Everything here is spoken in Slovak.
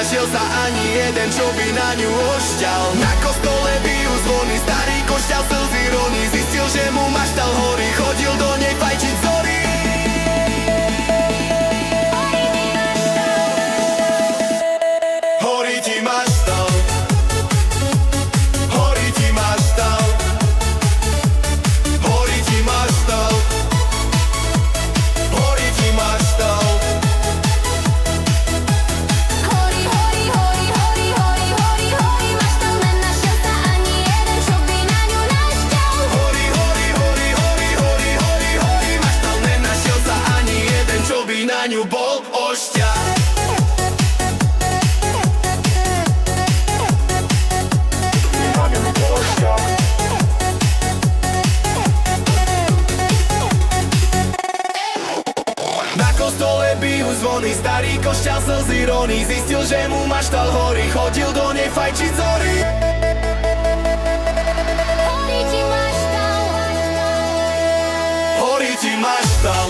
nenašiel sa ani jeden, čo by na ňu ošťal. Na kostole bijú zvony, starý košťal slzy roní. Zistil, že mu maštal horí, chodil do nej fajčiť zory. Horí ti maštal, horí ti maštal, horí ti maštal, horí ti maštal. Horí, horí, horí, horí, horí, horí, horí maštal, nenašiel sa ani jeden, čo by na ňu našťal. Horí, horí, horí, horí, horí, horí, horí maštal, nenašiel sa ani jeden, čo by na ňu bol ošťal. Na kostole bijú zvony, starý košťal slzy roní. Zistil, že mu maštal horí, chodil do nej fajčiť zory. Horí ti maštal, Horí ti maštal,